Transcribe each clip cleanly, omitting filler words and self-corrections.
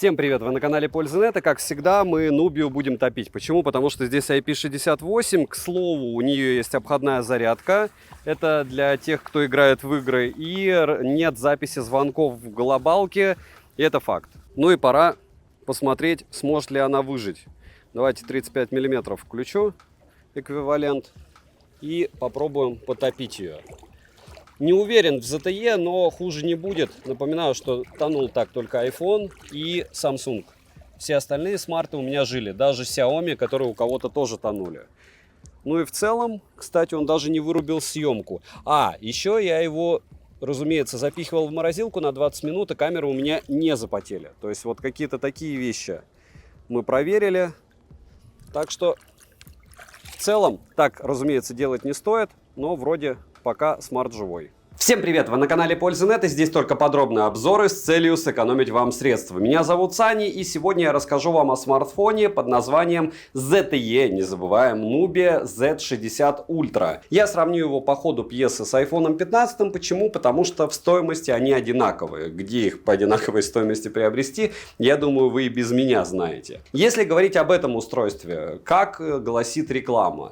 Всем привет, вы на канале Польза.нет, и как всегда мы Нубию будем топить. Почему? Потому что здесь IP68, к слову, у нее есть обходная зарядка, это для тех, кто играет в игры, и нет записи звонков в глобалке, и это факт. Ну и пора посмотреть, сможет ли она выжить. Давайте 35 мм включу, эквивалент, и попробуем потопить ее. Не уверен в ZTE, но хуже не будет. Напоминаю, что тонул так только iPhone и Samsung. Все остальные смарты у меня жили. Даже Xiaomi, которые у кого-то тоже тонули. Ну и в целом, кстати, он даже не вырубил съемку. Еще я его, разумеется, запихивал в морозилку на 20 минут, и камеры у меня не запотели. То есть вот какие-то такие вещи мы проверили. Так что в целом так, разумеется, делать не стоит, но вроде пока смарт живой. Всем привет! Вы на канале Польза.нет, и здесь только подробные обзоры с целью сэкономить вам средства. Меня зовут Саня, и сегодня я расскажу вам о смартфоне под названием ZTE, не забываем, Nubia Z60 Ultra. Я сравню его по ходу пьесы с iPhone 15. Почему? Потому что в стоимости они одинаковые. Где их по одинаковой стоимости приобрести, я думаю, вы и без меня знаете. Если говорить об этом устройстве, как гласит реклама,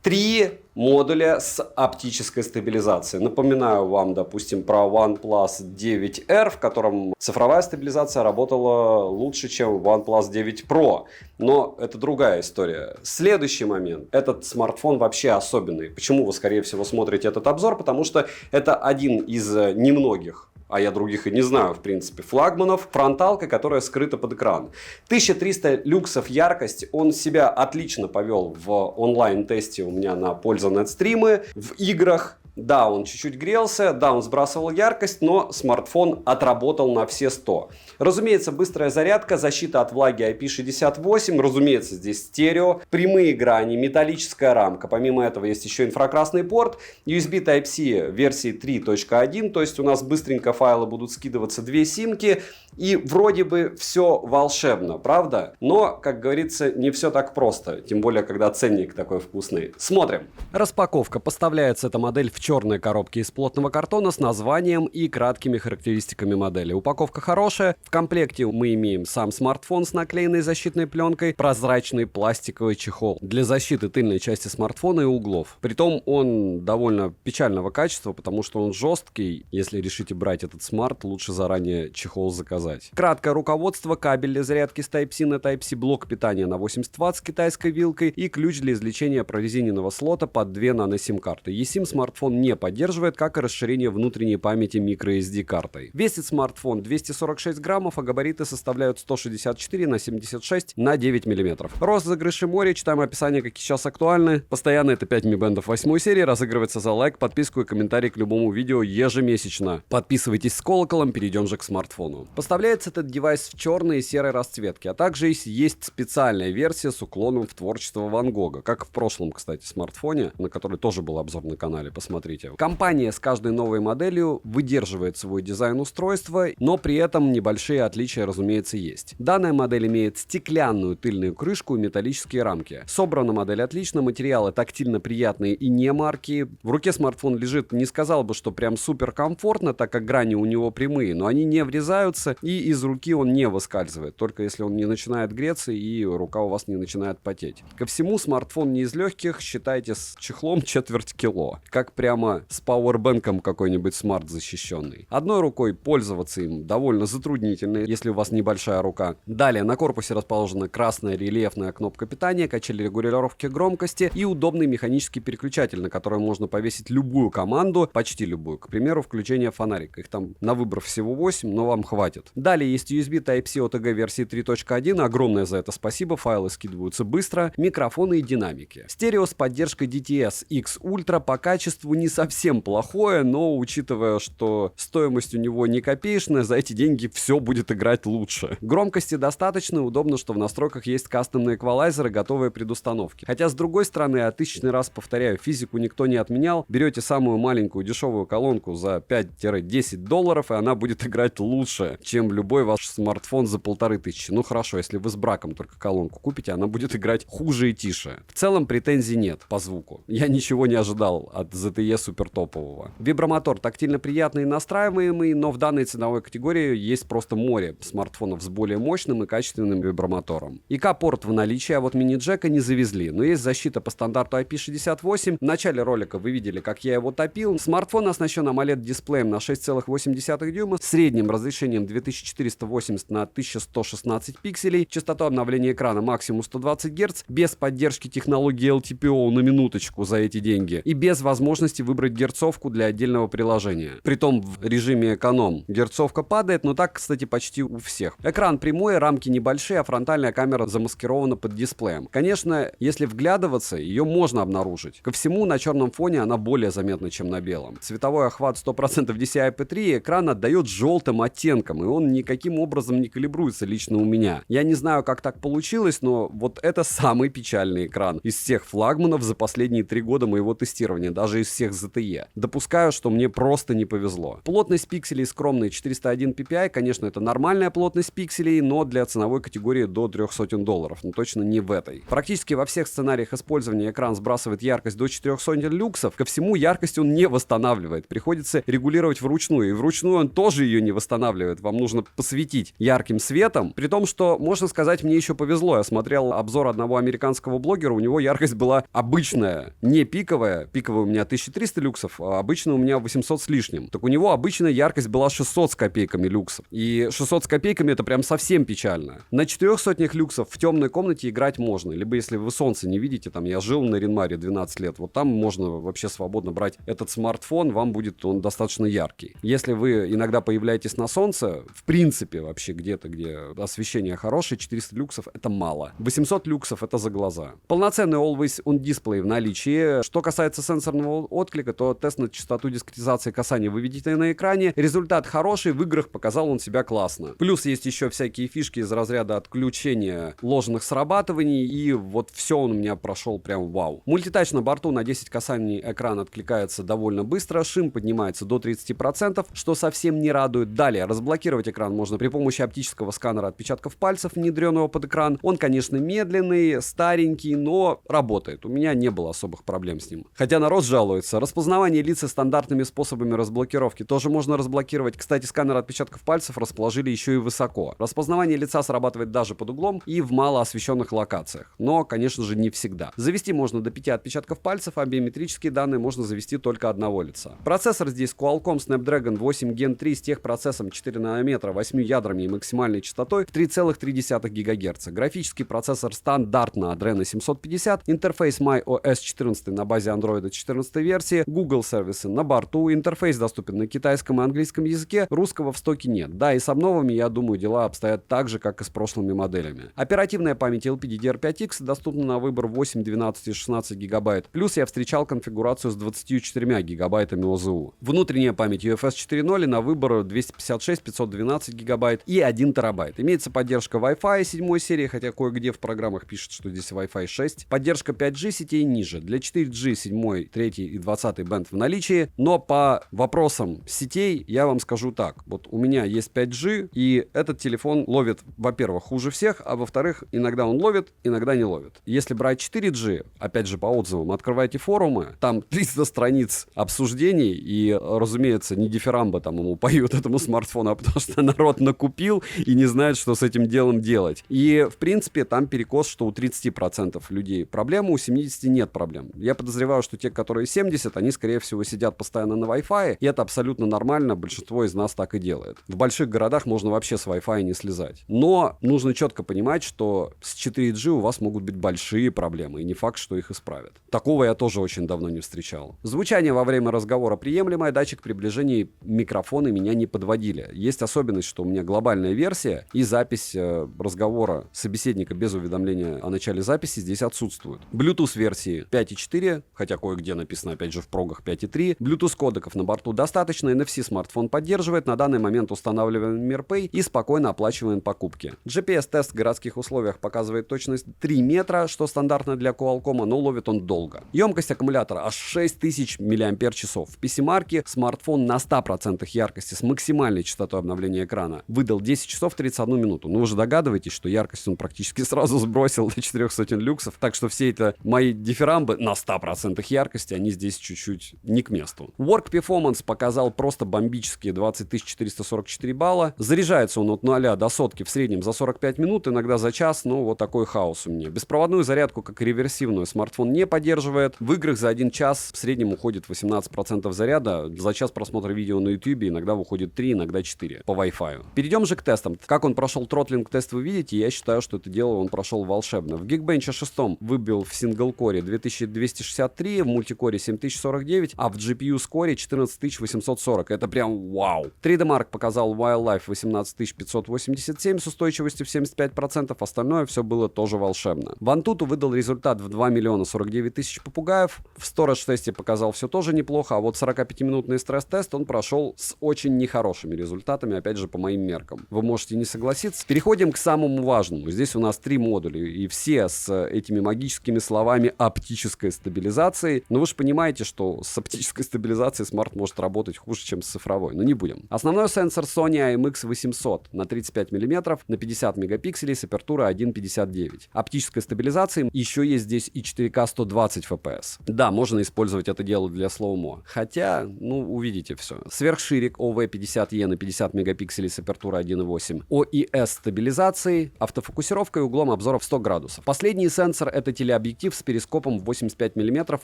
3 модуля с оптической стабилизацией. Напоминаю вам, допустим, про OnePlus 9R, в котором цифровая стабилизация работала лучше, чем OnePlus 9 Pro. Но это другая история. Следующий момент. Этот смартфон вообще особенный. Почему вы, скорее всего, смотрите этот обзор? Потому что это один из немногих, а я других и не знаю, в принципе, флагманов, фронталка, которая скрыта под экран. 1300 люксов яркость, он себя отлично повел в онлайн-тесте у меня на Польза.нет стримы, в играх. Да, он чуть-чуть грелся, да, он сбрасывал яркость, но смартфон отработал на все 100. Разумеется, быстрая зарядка, защита от влаги IP68, разумеется, здесь стерео, прямые грани, металлическая рамка. Помимо этого есть еще инфракрасный порт, USB Type-C версии 3.1, то есть у нас быстренько файлы будут скидываться, 2 симки, и вроде бы все волшебно, правда? Но, как говорится, не все так просто, тем более, когда ценник такой вкусный. Смотрим. Распаковка. Поставляется эта модель в черной коробке из плотного картона с названием и краткими характеристиками модели. Упаковка хорошая. В комплекте мы имеем сам смартфон с наклеенной защитной пленкой, прозрачный пластиковый чехол для защиты тыльной части смартфона и углов. Притом он довольно печального качества, потому что он жесткий. Если решите брать этот смарт, лучше заранее чехол заказать. Краткое руководство, кабель для зарядки с Type-C на Type-C, блок питания на 80 Вт с китайской вилкой и ключ для извлечения прорезиненного слота под 2 нано-сим-карты. eSIM смартфон не поддерживает, как и расширение внутренней памяти microSD картой. Весит смартфон 246 граммов, а габариты составляют 164 на 76 на 9 мм. Розыгрыши море, читаем описание, какие сейчас актуальны. Постоянно это 5 Mi Band 8 серии, разыгрывается за лайк, подписку и комментарий к любому видео ежемесячно. Подписывайтесь с колоколом, перейдем же к смартфону. Поставляется этот девайс в черной и серой расцветке, а также есть специальная версия с уклоном в творчество Ван Гога, как в прошлом, кстати, смартфоне, на который тоже был обзор на канале, посмотрите. Компания с каждой новой моделью выдерживает свой дизайн устройства, но при этом небольшие отличия, разумеется, есть. Данная модель имеет стеклянную тыльную крышку и металлические рамки. Собрана модель отлично, материалы тактильно приятные и не маркие. В руке смартфон лежит, не сказал бы, что прям супер комфортно, так как грани у него прямые, но они не врезаются, и из руки он не выскальзывает, только если он не начинает греться и рука у вас не начинает потеть. Ко всему, смартфон не из легких, считайте с чехлом четверть кило, как прямо с пауэрбэнком какой-нибудь смарт защищенный. Одной рукой пользоваться им довольно затруднительно, если у вас небольшая рука. Далее на корпусе расположена красная рельефная кнопка питания, качели регулировки громкости и удобный механический переключатель, на который можно повесить любую команду, почти любую, к примеру, включение фонарика. Их там на выбор всего 8, но вам хватит. Далее есть USB Type-C OTG версии 3.1, огромное за это спасибо, файлы скидываются быстро, микрофоны и динамики. Стерео с поддержкой DTS-X Ultra по качеству не совсем плохое, но учитывая, что стоимость у него не копеечная, за эти деньги все будет играть лучше. Громкости достаточно, удобно, что в настройках есть кастомные эквалайзеры, готовые предустановки. Хотя с другой стороны, я тысячный раз повторяю, физику никто не отменял, берете самую маленькую дешевую колонку за 5-10 долларов, и она будет играть лучше, чем любой ваш смартфон за 1500. Ну хорошо, если вы с браком только колонку купите, она будет играть хуже и тише. В целом претензий нет по звуку. Я ничего не ожидал от ZTE АЕ супертопового. Вибромотор тактильно приятный и настраиваемый, но в данной ценовой категории есть просто море смартфонов с более мощным и качественным вибромотором. ИК-порт в наличии, а вот мини-джека не завезли, но есть защита по стандарту IP68. В начале ролика вы видели, как я его топил. Смартфон оснащен AMOLED-дисплеем на 6,8 дюйма с средним разрешением 2480 на 1116 пикселей, частотой обновления экрана максимум 120 Гц, без поддержки технологии LTPO на минуточку за эти деньги и без возможности выбрать герцовку для отдельного приложения. Притом в режиме эконом герцовка падает, но так, кстати, почти у всех. Экран прямой, рамки небольшие, а фронтальная камера замаскирована под дисплеем. Конечно, если вглядываться, ее можно обнаружить. Ко всему, на черном фоне она более заметна, чем на белом. Цветовой охват 100% DCI-P3, экран отдает желтым оттенком, и он никаким образом не калибруется лично у меня. Я не знаю, как так получилось, но вот это самый печальный экран из всех флагманов за последние 3 года моего тестирования, даже из всех ZTE. Допускаю, что мне просто не повезло. Плотность пикселей скромная 401 ppi, конечно, это нормальная плотность пикселей, но для ценовой категории до $300, но точно не в этой. Практически во всех сценариях использования экран сбрасывает яркость до 400 люксов. Ко всему, яркость он не восстанавливает. Приходится регулировать вручную, и вручную он тоже ее не восстанавливает. Вам нужно посветить ярким светом, при том, что, можно сказать, мне еще повезло. Я смотрел обзор одного американского блогера, у него яркость была обычная, не пиковая. Пиковая у меня 1300 люксов, а обычная у меня 800 с лишним. Так у него обычная яркость была 600 с копейками люксов. И 600 с копейками это прям совсем печально. На 400 люксов в темной комнате играть можно. Либо если вы солнце не видите, там я жил на Ринмаре 12 лет, вот там можно вообще свободно брать этот смартфон, вам будет он достаточно яркий. Если вы иногда появляетесь на солнце, в принципе вообще где-то, где освещение хорошее, 400 люксов это мало. 800 люксов это за глаза. Полноценный Always On Display в наличии. Что касается сенсорного отклика, то тест на частоту дискретизации касания вы видите на экране. Результат хороший, в играх показал он себя классно. Плюс есть еще всякие фишки из разряда отключения ложных срабатываний, и вот все он у меня прошел прям вау. Мультитач на борту на 10 касаний экран откликается довольно быстро, шим поднимается до 30%, что совсем не радует. Далее, разблокировать экран можно при помощи оптического сканера отпечатков пальцев, внедренного под экран. Он, конечно, медленный, старенький, но работает. У меня не было особых проблем с ним. Хотя народ жалуется. Распознавание лица стандартными способами разблокировки тоже можно разблокировать. Кстати, сканер отпечатков пальцев расположили еще и высоко. Распознавание лица срабатывает даже под углом и в малоосвещенных локациях. Но, конечно же, не всегда. Завести можно до 5 отпечатков пальцев, а биометрические данные можно завести только одного лица. Процессор здесь Qualcomm Snapdragon 8 Gen 3 с техпроцессом 4 нанометра, 8 ядрами и максимальной частотой в 3,3 ГГц. Графический процессор стандартно Adreno 750, интерфейс MyOS 14 на базе Android 14 версии, Google сервисы на борту, интерфейс доступен на китайском и английском языке, русского в стоке нет. Да, и с обновами, я думаю, дела обстоят так же, как и с прошлыми моделями. Оперативная память LPDDR5X доступна на выбор 8, 12 и 16 гигабайт. Плюс я встречал конфигурацию с 24 гигабайтами ОЗУ. Внутренняя память UFS 4.0 на выбор 256, 512 гигабайт и 1 терабайт. Имеется поддержка Wi-Fi 7 серии, хотя кое-где в программах пишет, что здесь Wi-Fi 6. Поддержка 5G сетей ниже. Для 4G 7, 3 и 20 бенд в наличии. Но по вопросам сетей я вам скажу так. Вот у меня есть 5G, и этот телефон ловит, во-первых, хуже всех, а во-вторых, иногда он ловит, иногда не ловит. Если брать 4G, опять же по отзывам, открывайте форумы, там 300 страниц обсуждений, и, разумеется, не дифирамбы там ему поют этому смартфону, а потому что народ накупил и не знает, что с этим делом делать. И, в принципе, там перекос, что у 30% людей проблема, у 70% нет проблем. Я подозреваю, что те, которые 70, они, скорее всего, сидят постоянно на Wi-Fi, и это абсолютно нормально, большинство из нас так и делает. В больших городах можно вообще с Wi-Fi не слезать. Но нужно четко понимать, что с 4G у вас могут быть большие проблемы, и не факт, что их исправят. Такого я тоже очень давно не встречал. Звучание во время разговора приемлемое, датчик приближения и микрофоны меня не подводили. Есть особенность, что у меня глобальная версия, и запись разговора собеседника без уведомления о начале записи здесь отсутствует. Bluetooth версии 5.4, хотя кое-где написано опять же в прогах 5.3. Bluetooth кодеков на борту достаточно, NFC смартфон поддерживает, на данный момент устанавливаем MirPay и спокойно оплачиваем покупки. GPS-тест в городских условиях показывает точность 3 метра, что стандартно для Qualcomm, но ловит он долго. Емкость аккумулятора аж 6000 мАч. В PC-марке смартфон на 100% яркости с максимальной частотой обновления экрана выдал 10 часов 31 минуту. Ну вы же догадываетесь, что яркость он практически сразу сбросил до 400 люксов, так что все это мои дифирамбы на 100% яркости, они здесь чуть-чуть не к месту. Work Performance показал просто бомбические 20 444 балла. Заряжается он от 0 до сотки в среднем за 45 минут, иногда за час, но вот такой хаос у меня. Беспроводную зарядку, как и реверсивную, смартфон не поддерживает. В играх за 1 час в среднем уходит 18% заряда. За час просмотра видео на YouTube иногда выходит 3, иногда 4 по Wi-Fi. Перейдем же к тестам. Как он прошел тротлинг тест, вы видите. Я считаю, что это дело он прошел волшебно. В Geekbench 6 выбил в сингл-коре 2263, в мультикоре 7049, а в GPU-скоре 14840. Это прям вау. 3D Mark показал Wildlife 18587 с устойчивостью в 75%. Остальное все было тоже волшебно. В Antutu выдал результат в 2 миллиона 49 тысяч попугаев. В Storage тесте показал все тоже неплохо, а вот 45-минутный стресс-тест он прошел с очень нехорошими результатами, опять же, по моим меркам. Вы можете не согласиться. Переходим к самому важному. Здесь у нас 3 модуля, и все с этими магическими словами оптической стабилизацией. Но вы же понимаете, что с оптической стабилизацией смарт может работать хуже, чем с цифровой. Но не будем. Основной сенсор Sony IMX800 на 35 мм, на 50 мегапикселей с апертурой 1.59. Оптической стабилизации еще есть здесь и 4К 120 FPS. Да, можно использовать это дело для слоумо. Хотя, ну, увидите все. Сверхширик OV50E на 50 мегапикселей с апертурой 1.8. OIS стабилизацией, автофокусировкой и углом обзора в 100 градусов. Последний сенсор — это телеобъектив с перископом в 85 мм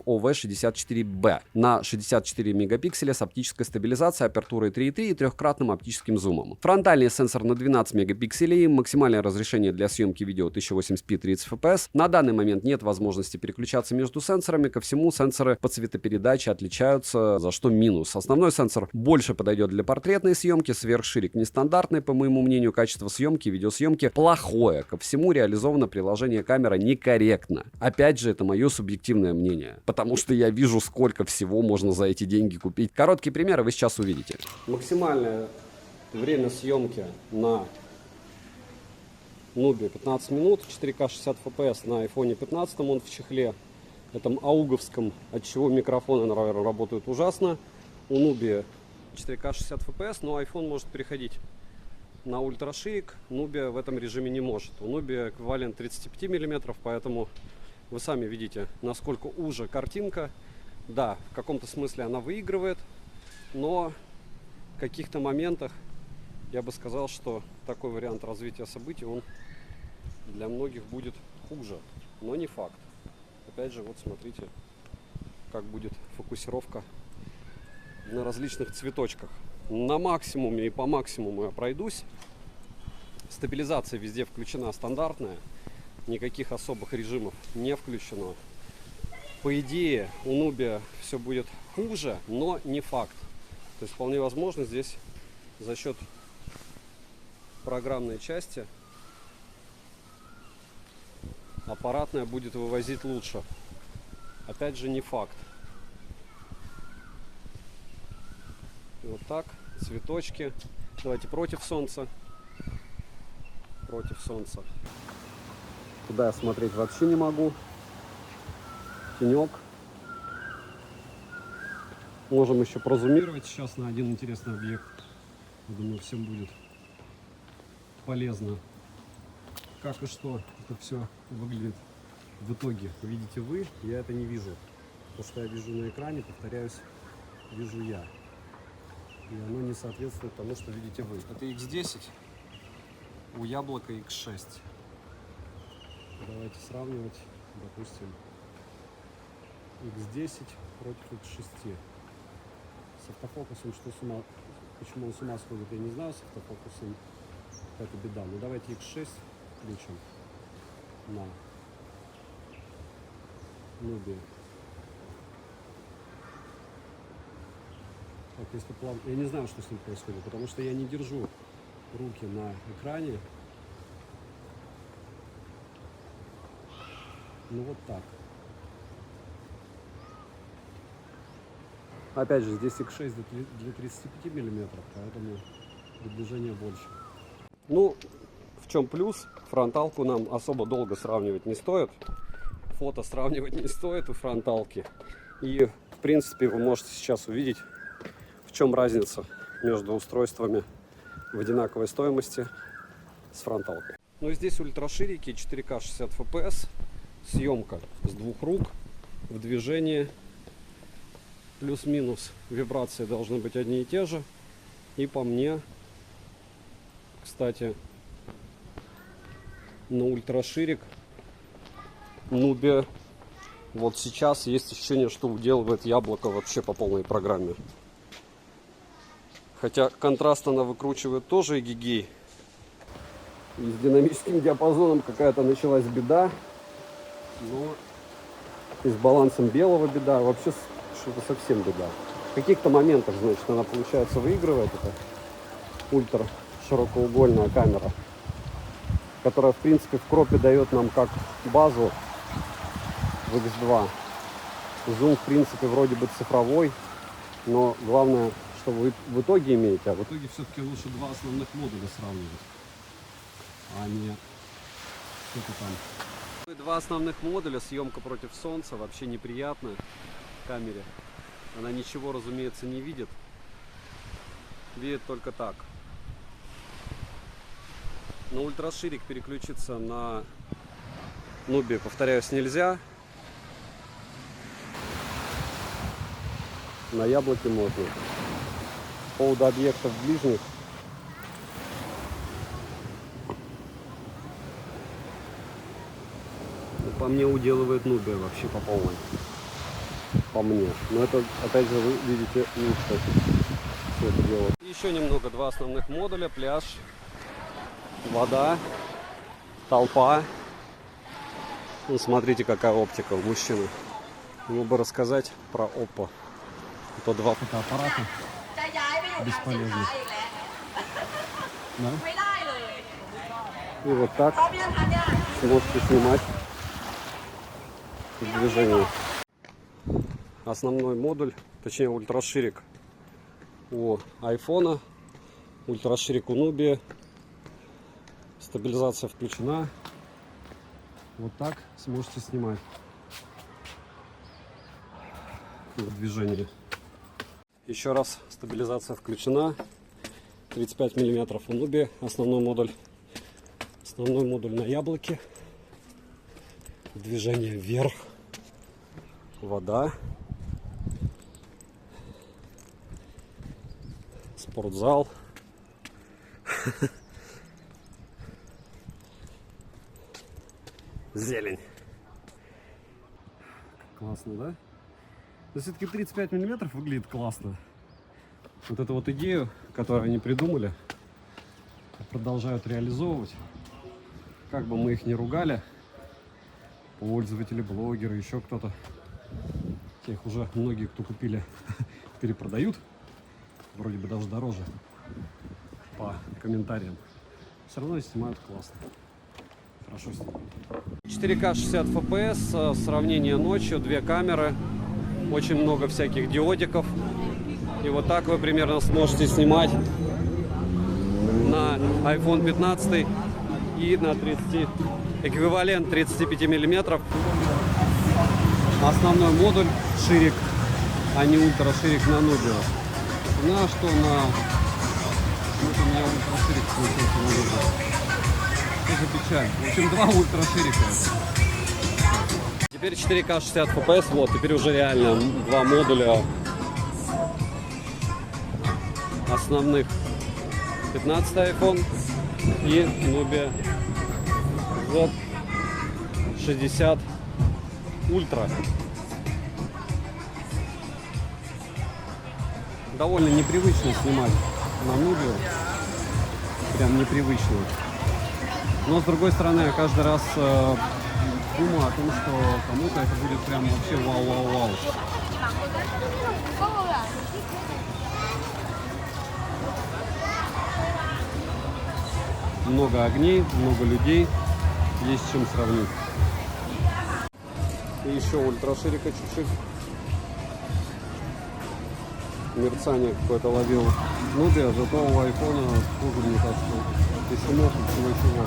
OV64B на 64 мегапикселя с оптической стабилизацией, апертурой 3.3 и трехкратным оптическим зумом. Фронтальный сенсор на 12 мегапикселей, максимальное разрешение для съемки видео 1080p 30 fps. На данный момент нет возможности переключаться между сенсорами. Ко всему, сенсоры по цветопередаче отличаются, за что минус. Основной сенсор больше подойдет для портретной съемки, сверхширик нестандартный, по моему мнению, качество съемки, видеосъемки плохое. Ко всему, реализовано приложение камера некорректно. Опять же, это мое субъективное мнение, потому что я вижу, сколько всего можно за эти деньги купить. Короткие примеры вы сейчас увидите. Максимальное время съемки на Nubia 15 минут, 4К 60 FPS на iPhone 15, он в чехле, этом ауговском, от чего микрофоны, наверное, работают ужасно. У Nubia 4К 60 FPS, но iPhone может переходить на ультраширик, Nubia в этом режиме не может. У Nubia эквивалент 35 мм, поэтому вы сами видите, насколько уже картинка. Да, в каком-то смысле она выигрывает, но в каких-то моментах я бы сказал, что такой вариант развития событий, он для многих будет хуже, но не факт. Опять же, вот смотрите, как будет фокусировка на различных цветочках. На максимуме и по максимуму я пройдусь. Стабилизация везде включена стандартная, никаких особых режимов не включено. По идее, у Nubia все будет хуже, но не факт. То есть вполне возможно здесь за счет программной части аппаратная будет вывозить лучше. Опять же, не факт. И вот так, цветочки. Давайте против солнца. Против солнца. Туда я смотреть вообще не могу. Тенек. Можем еще прозумировать сейчас на один интересный объект. Я думаю, всем будет полезно, как и что это все выглядит в итоге. Видите вы, я это не вижу. То, что я вижу на экране, повторяюсь, вижу я. И оно не соответствует тому, что видите вы. Это X10, у яблока X6. Давайте сравнивать, допустим, X10 против X6. С автофокусом, что с ума, почему он с ума сходит, я не знаю, с автофокусом какая-то беда. Ну давайте X6 включим на Nubia. Так, если план... Я не знаю, что с ним происходит, потому что я не держу руки на экране. Ну вот так. Опять же, здесь X6 для 35 миллиметров, поэтому приближение больше. Ну, в чем плюс? Фронталку нам особо долго сравнивать не стоит. Фото сравнивать не стоит у фронталки. И, в принципе, вы можете сейчас увидеть, в чем разница между устройствами в одинаковой стоимости с фронталкой. Ну и здесь ультраширики, 4К 60 FPS, съемка с двух рук в движении. плюс-минус вибрации должны быть одни и те же. И по мне, кстати, на ультраширик Nubia вот сейчас есть ощущение, что уделывает яблоко вообще по полной программе. Хотя контраст она выкручивает тоже эгегей. И с динамическим диапазоном какая-то началась беда. Но и с балансом белого беда. Вообще что-то совсем беда. В каких-то моментах, значит, она, получается, выигрывает. Это ультра широкоугольная камера, которая, в принципе, в кропе дает нам как базу в X2. Зум, в принципе, вроде бы цифровой, но главное, что вы в итоге имеете. А в итоге все-таки лучше два основных модуля сравнивать, а не что-то там. Два основных модуля, съемка против солнца, вообще неприятно в камере. Она ничего, разумеется, не видит. Видит только так. На ультраширик переключиться на Nubia, повторяюсь, нельзя. На яблоке можно. По поводу объектов ближних. По мне уделывает Nubia вообще по полной. По мне. Но это, опять же, вы видите лучше все это дело. Еще немного. Два основных модуля. Пляж, вода, толпа. Ну, смотрите, какая оптика у мужчины. Ему бы рассказать про Oppo. Это два фотоаппарата бесполезных. Да? И вот так сможете снимать движение. Основной модуль, точнее ультраширик у айфона, ультраширик у Nubia. Стабилизация включена. Вот так сможете снимать движение. Еще раз, стабилизация включена. 35 мм у Nubia. Основной модуль на яблоке. Движение вверх. Вода. Спортзал. Зелень. Классно, да? Но все-таки 35 миллиметров выглядит классно. Вот эту вот идею, которую они придумали, продолжают реализовывать. Как бы мы их не ругали, пользователи, блогеры, еще кто-то, тех уже многие, кто купили, перепродают, вроде бы даже дороже по комментариям. Все равно снимают классно. Хорошо снимают. 4К 60 FPS, сравнение ночью, две камеры, очень много всяких диодиков. И вот так вы примерно сможете снимать на iPhone 15 и на 30, эквивалент 35 миллиметров. Основной модуль ширик, а не ультраширик на Nubia. На что на... Вот у меня ультраширик получился на Nubia. Что за печаль? В общем, два ультраширика. Теперь 4К 60 FPS, вот, теперь уже реально два модуля основных. 15 iPhone и Nubia Z60 Ultra. Довольно непривычно снимать на Nubia. Прям непривычно. Но с другой стороны, я каждый раз думаю о том, что кому-то это будет прям вообще вау-вау-вау. Много огней, много людей, есть с чем сравнить. И еще ультраширика чуть-чуть. Мерцание какое-то ловил Nubia, зато у айфона тоже, мне кажется, еще может всего-чего.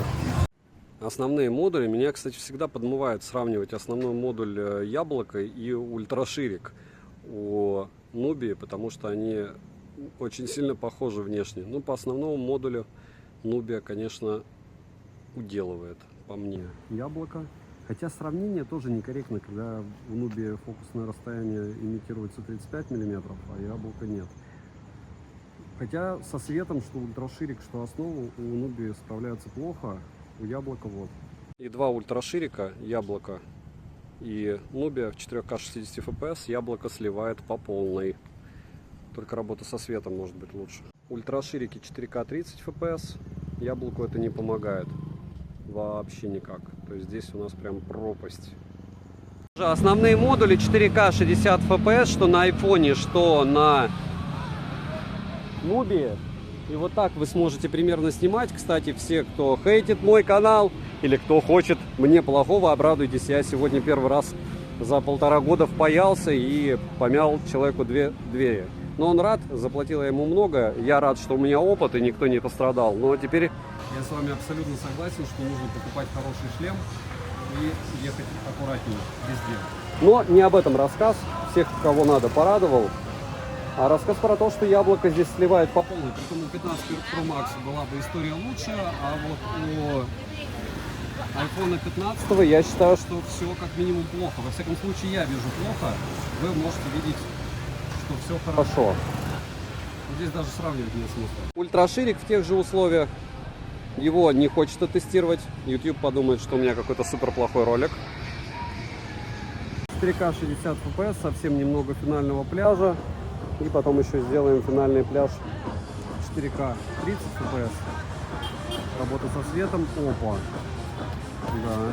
Основные модули меня, кстати, всегда подмывает сравнивать основной модуль яблоко и ультраширик у Nubia, потому что они очень сильно похожи внешне. Ну, по основному модулю Nubia, конечно, уделывает по мне. Яблоко, Хотя сравнение тоже некорректно, когда в Nubia фокусное расстояние имитируется 35 мм, а яблоко нет. Хотя со светом, что ультраширик, что основу, у Nubia справляются плохо, у яблока вот. И два ультраширика, яблоко и Nubia в 4К 60 FPS, яблоко сливает по полной. Только работа со светом может быть лучше. Ультраширики 4К 30 FPS, яблоку это не помогает. Вообще никак. То есть здесь у нас прям пропасть. Основные модули 4К 60 FPS, что на айфоне, что на Nubia. И вот так вы сможете примерно снимать. Кстати, все, кто хейтит мой канал или кто хочет мне плохого, обрадуйтесь. Я сегодня первый раз за 1,5 года впаялся и помял человеку 2 двери. Но он рад, заплатил я ему много. Я рад, что у меня опыт и никто не пострадал. Но теперь я с вами абсолютно согласен, что нужно покупать хороший шлем и ехать аккуратнее везде. Но не об этом рассказ. Всех, кого надо, порадовал. А рассказ про то, что яблоко здесь сливает по полной. Притом у 15 Pro Max была бы история лучше, а вот у iPhone 15 я считаю, что все как минимум плохо. Во всяком случае, я вижу плохо. Вы можете видеть, что все хорошо. Здесь даже сравнивать нет смысла. Ультраширик в тех же условиях. Его не хочется тестировать. YouTube подумает, что у меня какой-то супер плохой ролик. 4К 60 FPS, совсем немного финального пляжа. И потом еще сделаем финальный пляж 4К 30 FPS. Работа со светом. Опа. Да.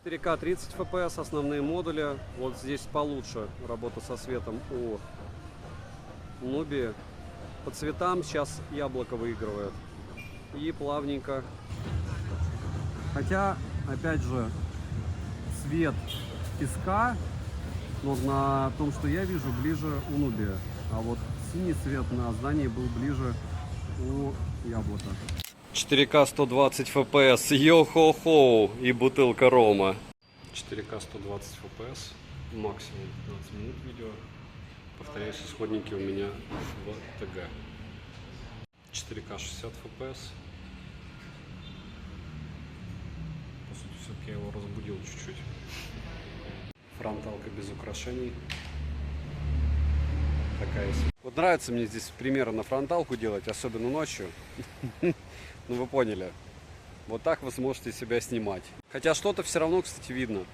4К 30 FPS, основные модули. Вот здесь получше работа со светом у Nubia. По цветам сейчас яблоко выигрывает. И плавненько. Хотя, опять же, цвет песка, но на том, что я вижу, ближе у Nubia. А вот синий цвет на здании был ближе у яблока. 4К 120 FPS, йо-хо-хо, и бутылка рома. 4К 120 FPS, максимум 15 минут видео. Повторяюсь, исходники у меня в ТГ. 4К 60 FPS. По сути, все-таки я его разбудил чуть-чуть. Фронталка без украшений. Такая себе. Вот нравится мне здесь примеры на фронталку делать, особенно ночью. Ну вы поняли. Вот так вы сможете себя снимать. Хотя что-то все равно, кстати, видно.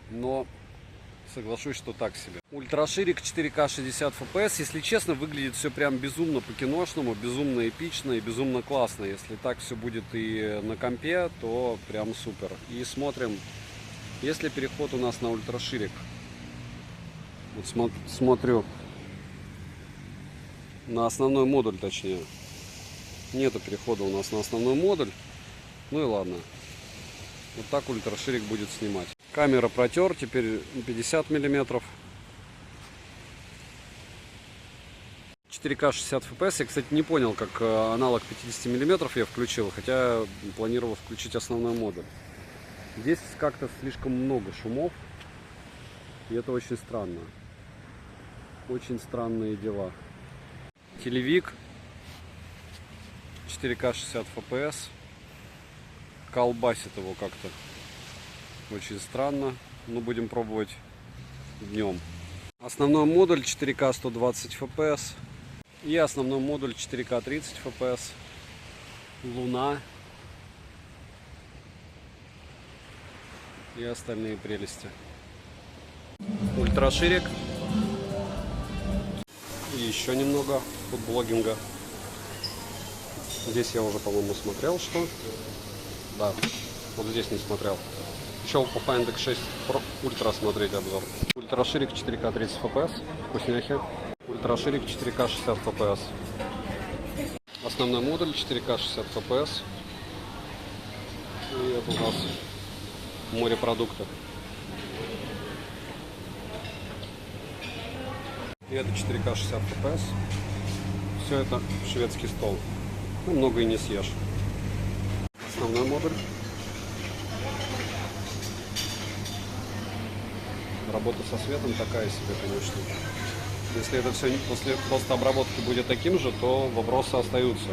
Но соглашусь, что так себе. Ультраширик 4К 60 FPS, если честно, выглядит все прям безумно по-киношному, безумно эпично и безумно классно. Если так все будет и на компе, то прям супер. И смотрим, есть ли переход у нас на ультраширик. Вот смотрю на основной модуль, точнее. Нету перехода у нас на основной модуль. Ну и ладно. Вот так ультраширик будет снимать. Камера протер, теперь 50 мм. 4К 60 FPS. Я, кстати, не понял, как аналог 50 мм я включил, хотя планировал включить основной модуль. Здесь как-то слишком много шумов, и это очень странно. Очень странные дела. Телевик 4К 60 FPS. Колбасит его как-то очень странно, но будем пробовать днем. Основной модуль 4К 120 FPS и основной модуль 4К 30 FPS. Луна и остальные прелести. Ультраширик и еще немного фудблогинга. Здесь я уже, по-моему, смотрел, что? Да, вот здесь не смотрел. Еще по Find X6 Pro Ultra смотреть обзор. Ультраширик 4К 30 FPS, вкусняхи. Ультраширик 4К 60 FPS. Основной модуль 4К 60 FPS. И это у нас морепродукты. И это 4К 60 FPS. Все это шведский стол. Ну, много и не съешь. Основной модуль. Работа со светом такая себе, конечно. Если это все после просто обработки будет таким же, то вопросы остаются.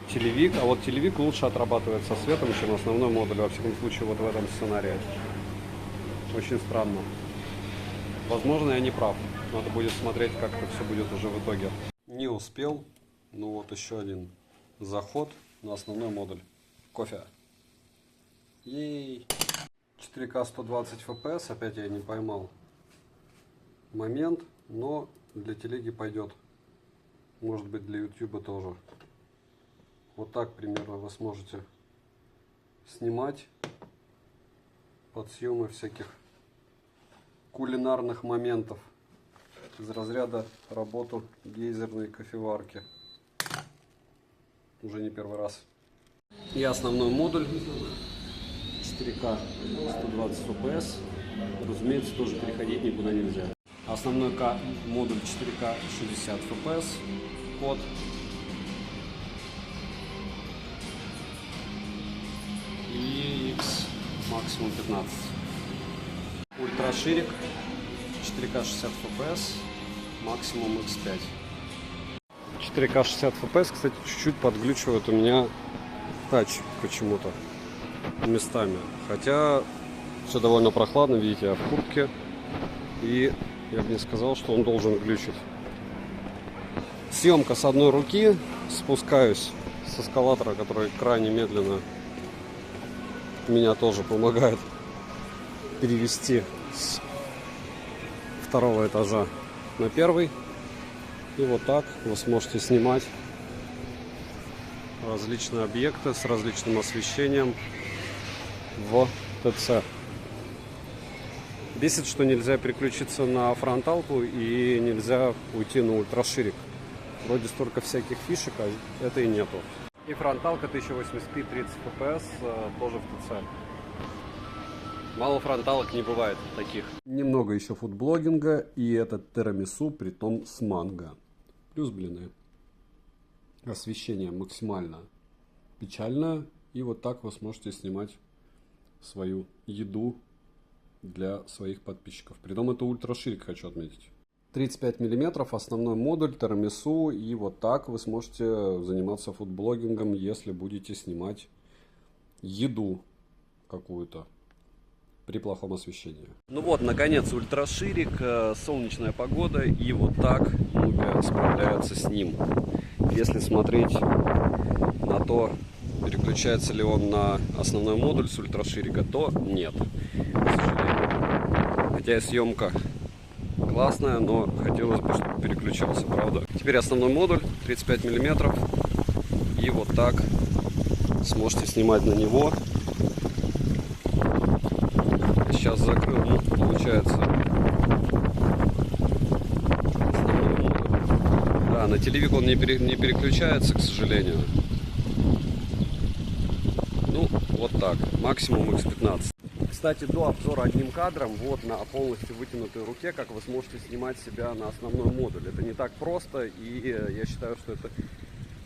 телевик. А вот телевик лучше отрабатывает со светом, чем основной модуль. Во всяком случае, вот в этом сценарии. Очень странно. Возможно, я не прав. Надо будет смотреть, как это все будет уже в итоге. Не успел. Ну вот еще один заход на основной модуль. Кофе. Ей. 4К 120 FPS. Опять я не поймал момент, но для телеги пойдет. Может быть, для YouTube тоже. Вот так примерно вы сможете снимать подсъемы всяких кулинарных моментов из разряда работы гейзерной кофеварки. Уже не первый раз. И основной модуль 4К 120 FPS. Разумеется, тоже переходить никуда нельзя. Основной модуль 4К 60 FPS под и X максимум 15. Ультраширик 4К 60 FPS максимум X5. 4К 60 FPS, кстати, чуть-чуть подглючивает у меня тач почему-то местами. Хотя все довольно прохладно, видите, я в куртке. И я бы не сказал, что он должен глючить. Съемка с одной руки. Спускаюсь с эскалатора, который крайне медленно меня тоже помогает перевести с второго этажа на первый. И вот так вы сможете снимать различные объекты с различным освещением в ТЦ. Бесит, что нельзя переключиться на фронталку и нельзя уйти на ультраширик. Вроде столько всяких фишек, а это и нету. И фронталка 1080p 30 fps тоже в ТЦ. Мало фронталок не бывает таких. Немного еще фудблогинга, и этот тирамису, притом с манго. Плюс блины. Освещение максимально печальное. И вот так вы сможете снимать свою еду для своих подписчиков. Притом это ультраширик, хочу отметить. 35 мм основной модуль тирамису. И вот так вы сможете заниматься фудблогингом, если будете снимать еду какую-то при плохом освещении. Ну вот, наконец, ультраширик, солнечная погода, и вот так Nubia справляется с ним. Если смотреть на то, переключается ли он на основной модуль с ультраширика, то нет, к сожалению. Хотя и съемка классная, но хотелось бы, чтобы переключался, правда. Теперь основной модуль 35 мм, и вот так сможете снимать на него. Сейчас закрыл, ну, получается, основной модуль. Да, на телевик он не переключается, к сожалению. Ну, вот так, максимум X15. Кстати, до обзора одним кадром, вот на полностью вытянутой руке, как вы сможете снимать себя на основной модуль. Это не так просто, и я считаю, что это,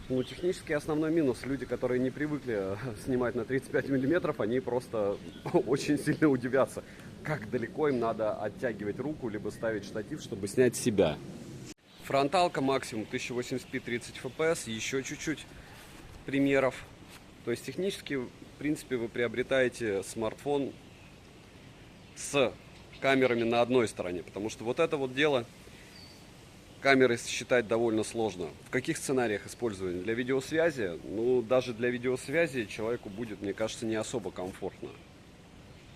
ну, технически основной минус. Люди, которые не привыкли снимать на 35 мм, они просто очень сильно удивятся, как далеко им надо оттягивать руку, либо ставить штатив, чтобы снять себя. Фронталка максимум 1080p 30 fps, еще чуть-чуть примеров. То есть технически, в принципе, вы приобретаете смартфон с камерами на одной стороне, потому что вот это вот дело камеры считать довольно сложно. В каких сценариях использования? Для видеосвязи? Ну, даже для видеосвязи человеку будет, мне кажется, не особо комфортно.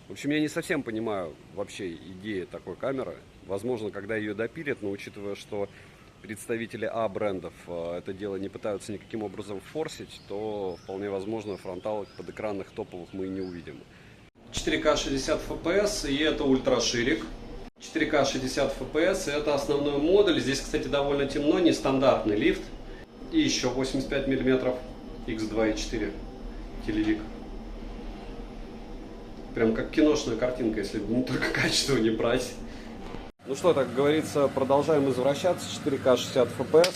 В общем, я не совсем понимаю вообще идеи такой камеры. Возможно, когда ее допилят, но учитывая, что представители брендов это дело не пытаются никаким образом форсить, то вполне возможно фронталок подэкранных топовых мы и не увидим. 4К 60 FPS, и это ультраширик. 4К 60 FPS, это основной модуль. Здесь, кстати, довольно темно, нестандартный лифт. И еще 85 мм X2.4 телевик. Прям как киношная картинка, если не только качество не брать. Ну что, так говорится, продолжаем извращаться. 4К 60 FPS.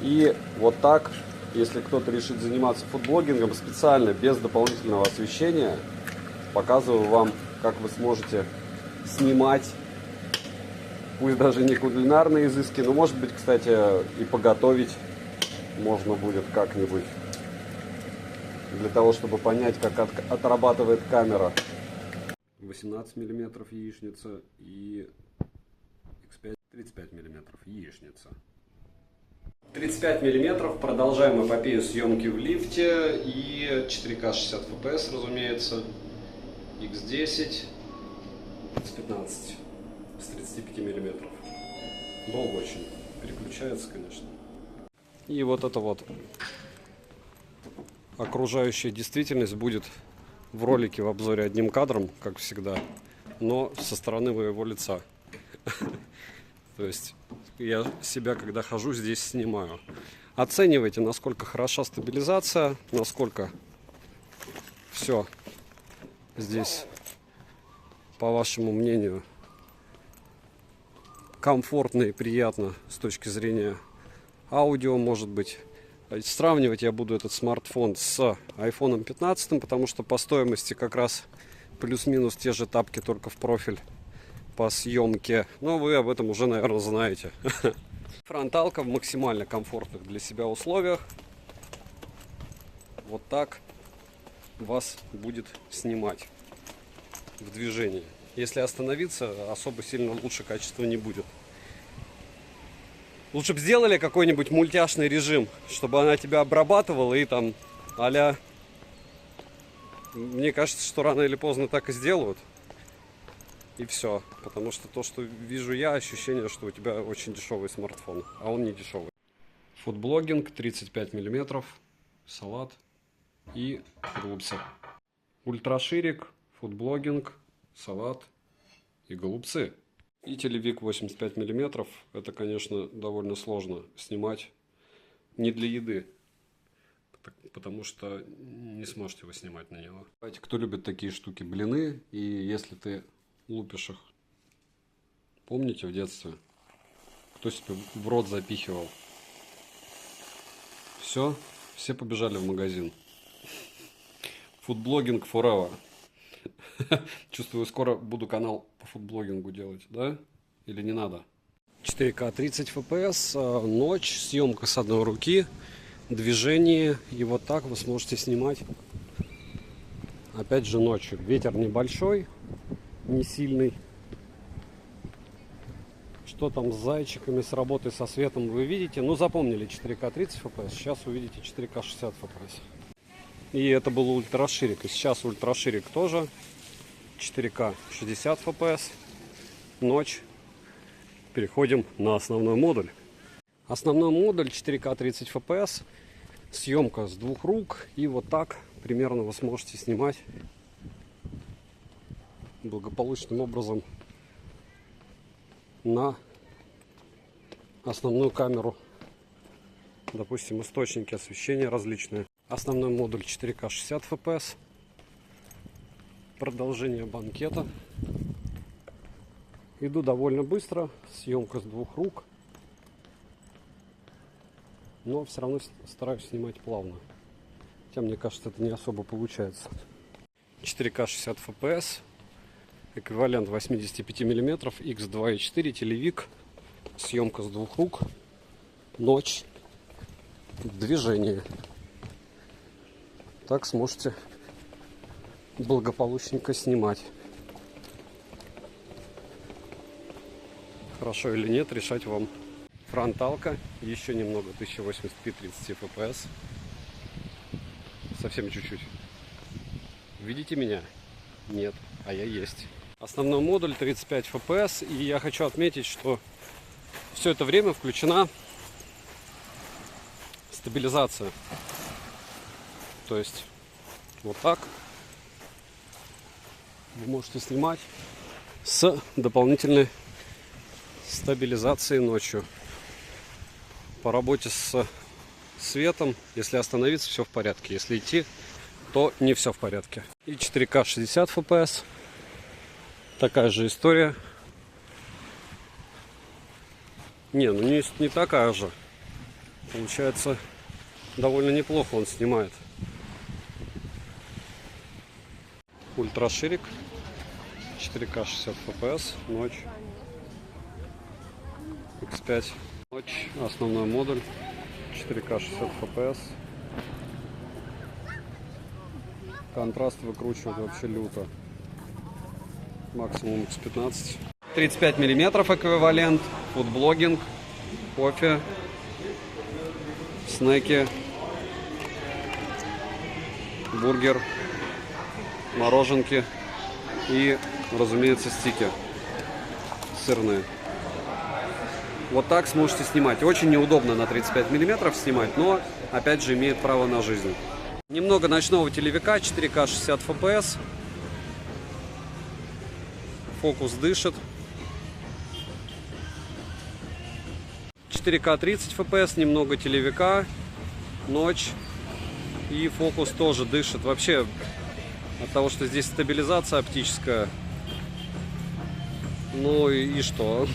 И вот так, если кто-то решит заниматься фудблогингом специально, без дополнительного освещения, показываю вам, как вы сможете снимать, пусть даже не кулинарные изыски, но может быть, кстати, и поготовить можно будет как-нибудь. для того, чтобы понять, как отрабатывает камера. 18 миллиметров яичница и X5 35 миллиметров яичница. 35 миллиметров. Продолжаем эпопею съемки в лифте и 4К 60 FPS, разумеется. X10 с 15 с 35 миллиметров. Долго очень переключается, конечно. И вот это вот окружающая действительность будет в ролике в обзоре одним кадром, как всегда, но со стороны моего лица. То есть я себя, когда хожу, здесь снимаю. Оценивайте, насколько хороша стабилизация, насколько все здесь, по вашему мнению, комфортно и приятно с точки зрения аудио, может быть. Сравнивать я буду этот смартфон с iPhone 15, потому что по стоимости как раз плюс-минус те же тапки, только в профиль по съемке. Но вы об этом уже, наверное, знаете. Фронталка в максимально комфортных для себя условиях. Вот так вас будет снимать в движении. Если остановиться, особо сильно лучше качества не будет. Лучше бы сделали какой-нибудь мультяшный режим, чтобы она тебя обрабатывала и там а-ля... Мне кажется, что рано или поздно так и сделают. И все. Потому что то, что вижу я, ощущение, что у тебя очень дешевый смартфон. А он не дешевый. Фудблогинг 35 миллиметров. Салат и голубцы. Ультраширик, фудблогинг, салат и голубцы. И телевик 85 миллиметров. Это, конечно, довольно сложно снимать. Не для еды. Потому что не сможете вы снимать на него. Давайте, кто любит такие штуки, блины. И если ты лупишь их, помните в детстве, кто себе в рот запихивал? Все побежали в магазин. Фудблогинг forever. Чувствую, скоро буду канал по фудблогингу делать, да? Или не надо? 4К 30 FPS, ночь, съемка с одной руки, движение. И вот так вы сможете снимать, опять же, ночью. Ветер небольшой, не сильный. Что там с зайчиками, с работой со светом вы видите. Ну, запомнили 4К 30 FPS, сейчас увидите 4К 60 FPS. И это был ультраширик. И сейчас ультраширик тоже 4К 60 FPS. Ночь. Переходим на основной модуль. Основной модуль 4К 30 FPS. Съемка с двух рук. И вот так примерно вы сможете снимать благополучным образом на основную камеру. Допустим, источники освещения различные. Основной модуль 4К 60 FPS. Продолжение банкета. Иду довольно быстро. Съемка с двух рук. Но все равно стараюсь снимать плавно. Хотя, мне кажется, это не особо получается. 4К 60 FPS. Эквивалент 85 мм. X2.4. Телевик. Съемка с двух рук. Ночь. Движение. Так сможете благополучненько снимать. Хорошо или нет, решать вам. Фронталка. Еще немного. 1080p 30 FPS. Совсем чуть-чуть. Видите меня? Нет. А я есть. Основной модуль 35 FPS. И я хочу отметить, что все это время включена стабилизация. То есть вот так вы можете снимать с дополнительной стабилизацией ночью. По работе с светом, если остановиться, все в порядке. Если идти, то не все в порядке. И 4К 60 FPS. Такая же история. Не, ну не такая же. Получается, довольно неплохо он снимает. Ультраширик. 4К 60 FPS. Ночь. X5. Ночь. Основной модуль. 4К 60 FPS. Контраст выкручивает вообще люто. Максимум X15. 35 миллиметров эквивалент. Фудблогинг. Кофе. Снеки. Бургер. Мороженки. И, разумеется, стики сырные. Вот так сможете снимать. Очень неудобно на 35 миллиметров снимать, но, опять же, имеет право на жизнь. Немного ночного телевика, 4К 60 FPS. Фокус дышит. 4К 30 FPS, немного телевика. Ночь. И фокус тоже дышит. Вообще, от того, что здесь стабилизация оптическая. Ну и что?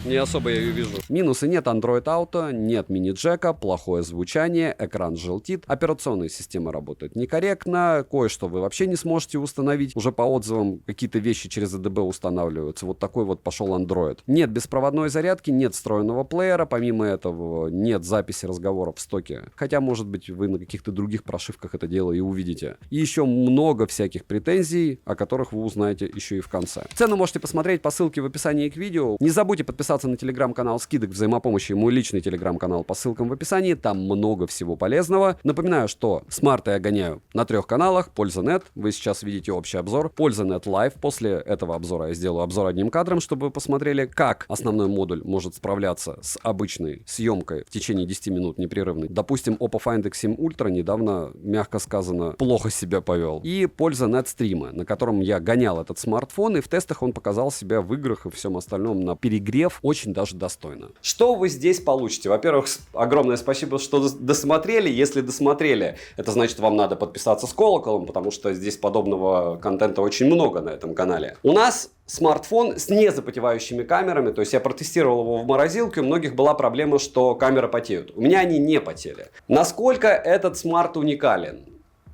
Не особо я ее вижу. Минусы: нет Android Auto, нет мини-джека, плохое звучание, экран желтит, операционная система работает некорректно, кое-что вы вообще не сможете установить. Уже по отзывам какие-то вещи через ADB устанавливаются. Вот такой вот пошел Android. Нет беспроводной зарядки, нет встроенного плеера, помимо этого нет записи разговоров в стоке. Хотя, может быть, вы на каких-то других прошивках это дело и увидите. И еще много всяких претензий, о которых вы узнаете еще и в конце. Цену можете посмотреть по ссылке в описании к видео. Не забудьте подписаться на телеграм-канал скидок взаимопомощи, мой личный телеграм-канал по ссылкам в описании, там много всего полезного. Напоминаю, что смарты я гоняю на 3 каналах: Польза.нет, вы сейчас видите общий обзор, Польза.нет Live. После этого обзора я сделаю обзор одним кадром, чтобы вы посмотрели, как основной модуль может справляться с обычной съемкой в течение 10 минут непрерывной. Допустим, Oppo Find X7 Ultra недавно, мягко сказано, плохо себя повел. И Польза.нет стримы, на котором я гонял этот смартфон, и в тестах он показал себя в играх и всем остальном на перегрев очень даже достойно. Что вы здесь получите? Во-первых, огромное спасибо, что досмотрели. Если досмотрели, это значит, вам надо подписаться с колоколом, потому что здесь подобного контента очень много на этом канале. У нас смартфон с незапотевающими камерами, то есть я протестировал его в морозилке, у многих была проблема, что камеры потеют. У меня они не потели. Насколько этот смарт уникален?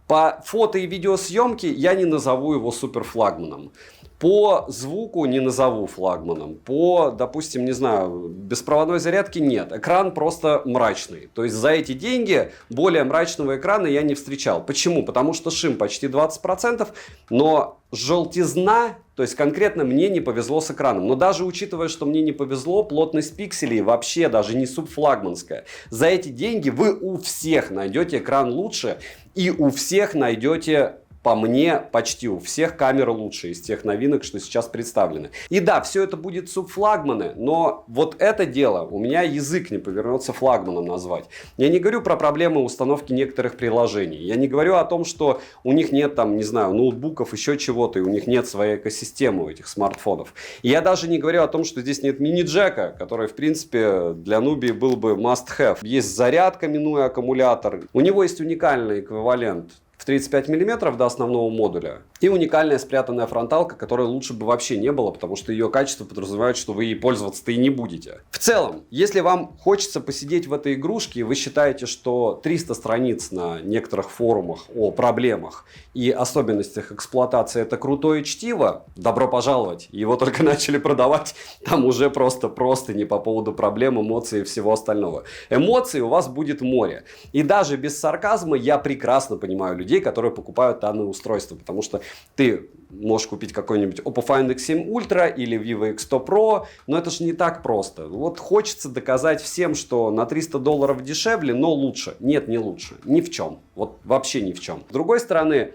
По фото и видеосъемке я не назову его суперфлагманом. По звуку не назову флагманом. По, допустим, не знаю, беспроводной зарядке нет. Экран просто мрачный. То есть за эти деньги более мрачного экрана я не встречал. Почему? Потому что шим почти 20%, но желтизна, то есть конкретно мне не повезло с экраном. Но даже учитывая, что мне не повезло, плотность пикселей вообще даже не субфлагманская. За эти деньги вы у всех найдете экран лучше и у всех найдете... По мне, почти у всех камеры лучше из тех новинок, что сейчас представлены. И да, все это будет субфлагманы, но вот это дело, у меня язык не повернется флагманом назвать. Я не говорю про проблемы установки некоторых приложений. Я не говорю о том, что у них нет там, не знаю, ноутбуков, еще чего-то, и у них нет своей экосистемы у этих смартфонов. И я даже не говорю о том, что здесь нет мини-джека, который, в принципе, для Nubia был бы must-have. Есть зарядка, минуя аккумулятор. У него есть уникальный эквивалент в 35 мм до основного модуля. И уникальная спрятанная фронталка, которой лучше бы вообще не было, потому что ее качество подразумевает, что вы ей пользоваться-то и не будете. В целом, если вам хочется посидеть в этой игрушке, и вы считаете, что 300 страниц на некоторых форумах о проблемах и особенностях эксплуатации это крутое чтиво, добро пожаловать. Его только начали продавать, там уже просто не по поводу проблем, эмоций и всего остального. Эмоций у вас будет море. И даже без сарказма я прекрасно понимаю людей, которые покупают данное устройство, потому что ты можешь купить какой-нибудь Oppo Find X7 Ultra или Vivo X100 Pro, но это же не так просто. Вот хочется доказать всем, что на $300 дешевле, но лучше. Нет, не лучше. Ни в чем. Вот вообще ни в чем. С другой стороны,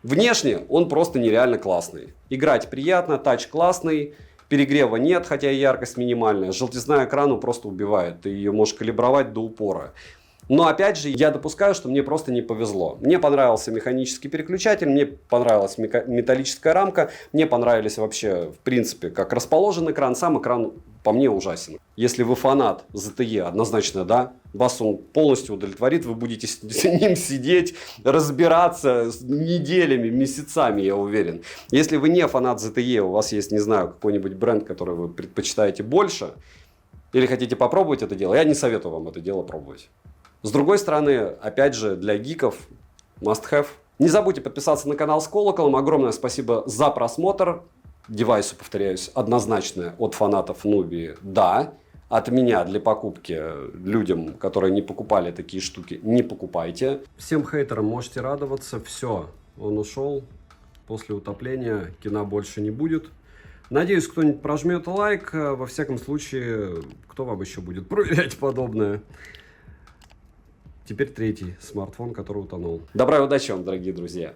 внешне он просто нереально классный. Играть приятно, тач классный. Перегрева нет, хотя и яркость минимальная. Желтизна экрану просто убивает. Ты ее можешь калибровать до упора. Но опять же, я допускаю, что мне просто не повезло. Мне понравился механический переключатель, мне понравилась металлическая рамка, мне понравились вообще, в принципе, как расположен экран. Сам экран по мне ужасен. Если вы фанат ZTE, однозначно, да, вас он полностью удовлетворит, вы будете с ним сидеть, разбираться неделями, месяцами, я уверен. Если вы не фанат ZTE, у вас есть, не знаю, какой-нибудь бренд, который вы предпочитаете больше, или хотите попробовать это дело, я не советую вам это дело пробовать. С другой стороны, опять же, для гиков must have. Не забудьте подписаться на канал с колоколом. Огромное спасибо за просмотр. Девайсу, повторяюсь, однозначно от фанатов Nubia, да. от меня для покупки людям, которые не покупали такие штуки, не покупайте. Всем хейтерам можете радоваться. Все, он ушел. После утопления кино больше не будет. Надеюсь, кто-нибудь прожмет лайк. Во всяком случае, кто вам еще будет проверять подобное? Теперь третий смартфон, который утонул. Добра и удачи вам, дорогие друзья!